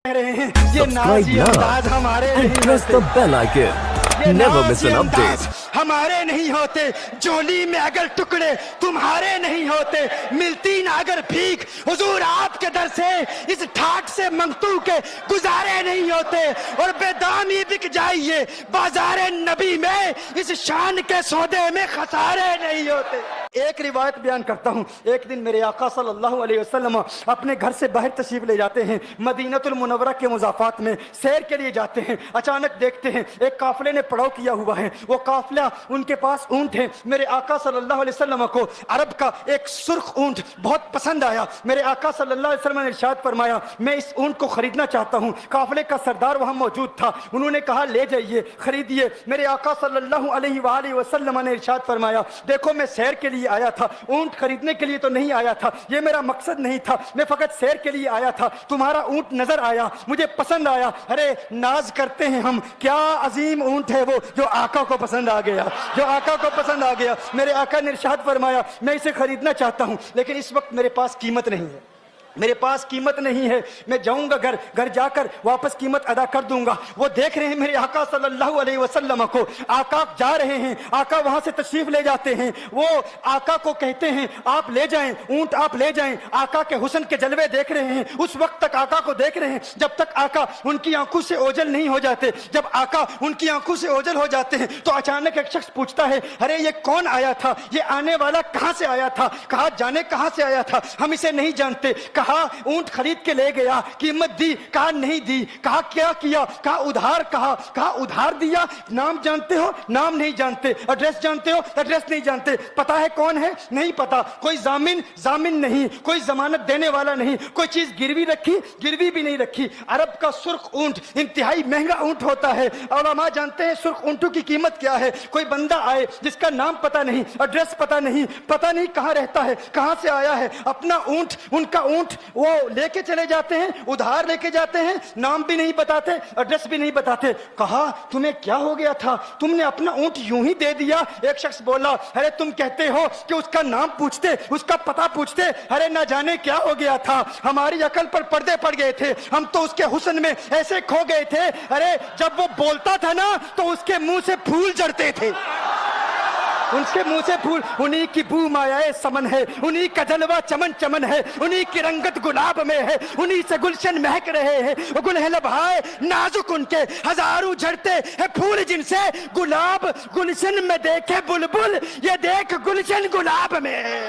Subscribe now and press the bell icon. Never miss an update. ہمارے نہیں ہوتے جولی میں اگر ٹکڑے تمہارے نہیں ہوتے ملتی نہ اگر بھیک حضور آپ کے در سے اس ٹھاٹ سے منگتو کے گزارے نہیں ہوتے اور بے دامی بک جائیے بازار نبی میں اس شان کے سودے میں خسارے نہیں ہوتے. ایک روایت بیان کرتا ہوں. ایک دن میرے آقا صلی اللہ علیہ وسلم اپنے گھر سے باہر تشریف لے جاتے ہیں, مدینہ المنورہ کے مضافات میں سیر کے لیے جاتے ہیں. اچانک دیکھتے ہیں ایک قافلے نے پڑاؤ کیا ہوا ہے. وہ قافلہ ان کے پاس اونٹ ہے. میرے آقا صلی اللہ علیہ وسلم کو عرب کا ایک سرخ اونٹ بہت پسند آیا. میرے آقا صلی اللہ علیہ وسلم نے ارشاد فرمایا میں اس اونٹ کو خریدنا چاہتا ہوں. قافلے کا سردار وہاں موجود تھا. انہوں نے کہا لے جائیے, خریدیے. میرے آقا صلی اللہ علیہ وآلہ وسلم نے ارشاد فرمایا دیکھو میں سیر کے لیے آیا تھا, اونٹ خریدنے کے لیے تو نہیں آیا تھا, یہ میرا مقصد نہیں تھا, میں فقط سیر کے لیے آیا تھا. تمہارا اونٹ نظر آیا, مجھے پسند آیا. ارے ناز کرتے ہیں ہم, کیا عظیم اونٹ ہے وہ جو آقا کو پسند آ گیا, جو آقا کو پسند آ گیا. میرے آقا نے ارشاد فرمایا میں اسے خریدنا چاہتا ہوں لیکن اس وقت میرے پاس قیمت نہیں ہے, میرے پاس قیمت نہیں ہے. میں جاؤں گا گھر جا کر واپس قیمت ادا کر دوں گا. وہ دیکھ رہے ہیں میرے آقا صلی اللہ علیہ وسلم کو, آقا جا رہے ہیں, آقا وہاں سے تشریف لے جاتے ہیں. وہ آقا کو کہتے ہیں آپ لے جائیں اونٹ, آپ لے جائیں. آقا کے حسن کے جلوے دیکھ رہے ہیں, اس وقت تک آقا کو دیکھ رہے ہیں جب تک آقا ان کی آنکھوں سے اوجھل نہیں ہو جاتے. جب آقا ان کی آنکھوں سے اوجھل ہو جاتے ہیں تو اچانک ایک شخص پوچھتا ہے ارے یہ کون آیا تھا, یہ آنے والا کہاں سے آیا تھا, کہا جانے کہاں سے آیا تھا, ہم اسے نہیں جانتے. کہا اونٹ خرید کے لے گیا, قیمت دی, کہا نہیں دی. کہا کیا کیا, کہا ادھار, کہا ادھار دیا. نام جانتے ہو, نام نہیں جانتے. ایڈریس جانتے ہو, ایڈریس نہیں جانتے. پتا ہے کون ہے, نہیں پتا. کوئی ضامن نہیں, کوئی ضمانت دینے والا نہیں, کوئی چیز گروی رکھی, گروی بھی نہیں رکھی. عرب کا سرخ اونٹ انتہائی مہنگا اونٹ ہوتا ہے. علماء جانتے ہیں سرخ اونٹوں کی قیمت کیا ہے. کوئی بندہ آئے جس کا نام پتا نہیں, ایڈریس پتا نہیں کہاں رہتا ہے, کہاں سے آیا ہے, اپنا اونٹ, ان کا اونٹ وہ لے کے چلے جاتے ہیں, ادھار لے کے جاتے ہیں, نام بھی نہیں بتاتے, ایڈریس بھی نہیں بتاتے. کہا تمہیں کیا ہو گیا تھا, تم نے اپنا اونٹ یوں ہی دے دیا. ایک شخص بولا ارے تم کہتے ہو کہ اس کا نام پوچھتے, اس کا پتہ پوچھتے, ارے نہ جانے کیا ہو گیا تھا, ہماری عقل پر پردے پڑ گئے تھے, ہم تو اس کے حسن میں ایسے کھو گئے تھے. ارے جب وہ بولتا تھا نا تو اس کے منہ سے پھول جھڑتے تھے, ان کے منہ سے پھول. انہی کی بو مایائے سمن ہے, انہی کا جلوہ چمن ہے, انہی کی رنگت گلاب میں ہے, انہی سے گلشن مہک رہے ہیں. وہ گل ہے لبھائے نازک ان کے, ہزاروں جھڑتے ہیں پھول جن سے. گلاب گلشن میں دیکھے بلبل, یہ دیکھ گلشن گلاب میں ہے,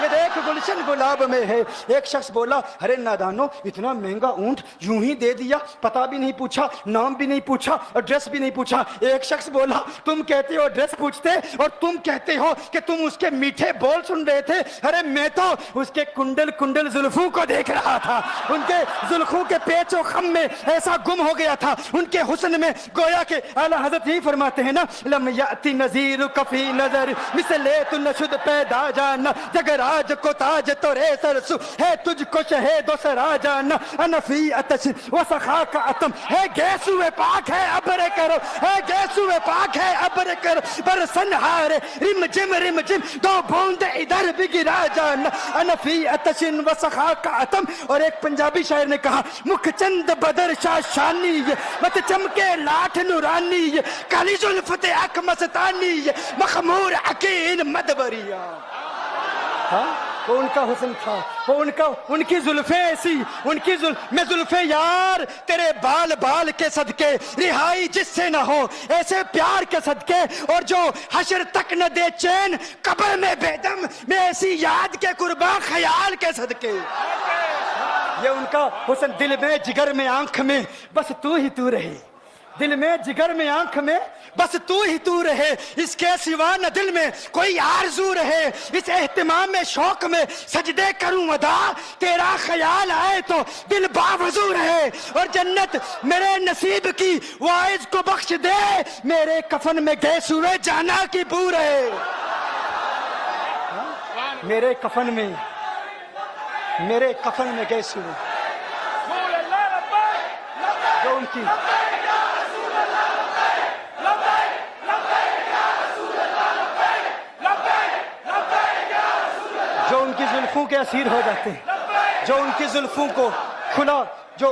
یہ دیکھ گلشن گلاب میں ہے. ایک شخص بولا ارے نادانو اتنا مہنگا اونٹ یوں ہی دے دیا, پتہ بھی نہیں پوچھا, نام بھی نہیں پوچھا, ایڈریس بھی نہیں پوچھا. ایک شخص بولا تم کہتے ہو ایڈریس پوچھتے اور تم کہتے ہو کہ تم اس کے میٹھے بول سن رہے تھے. ارے میں تو اس کے کنڈل زلفوں کو دیکھ رہا تھا, ان کے زلفوں کے پیچ و خم میں ایسا گم ہو گیا تھا, ان کے حسن میں. گویا کہ اعلیٰ حضرت یہی فرماتے ہیں نا لم یاتی نذیر کفی نظر مثلے تو نشد پیدا جانا, جگراج کو تاج تو رے سرسو ہے تجھ کو شہید و سرا جانا. انفی اتش و سخا کا اتم ہے گیسو پاک ہے ابر کرو, ہے گیسو پاک ہے ابر کرو. پر سنہارے رم جم دو بوند ادھر بھی گرا جانا. انفی اتشن و سخا کا اتم. اور ایک پنجابی شاعر نے کہا مکھ چند بدر شاہ شانی, مت چمکے لاٹھ نورانی, کالی زلفت اک مستانی, مخمور عقین مدبریا. وہ ان کا حسن تھا, وہ ان کی زلفیں ایسی, ان کی میں زلفیں یار تیرے بال کے صدقے, رہائی جس سے نہ ہو ایسے پیار کے صدقے, اور جو حشر تک نہ دے چین قبر میں بیدم, میں ایسی یاد کے قرباں خیال کے صدقے. یہ ان کا حسن, دل میں جگر میں آنکھ میں بس تو ہی تو رہے, دل میں جگر میں آنکھ میں بس تو ہی تو رہے. اس کے سوا نہ دل میں کوئی آرزو رہے, اس اہتمام میں شوق میں سجدے کروں ادا, تیرا خیال آئے تو دل باوضو رہے. اور جنت میرے نصیب کی وائز کو بخش دے, میرے کفن میں گئے سوئے جانا کی بو رہے. میرے کفن میں گئے سوئے جو ان کی جو ان کی زلفوں کے اسیر ہو جاتے ہیں, جو ان کی زلفوں کو کھلا, جو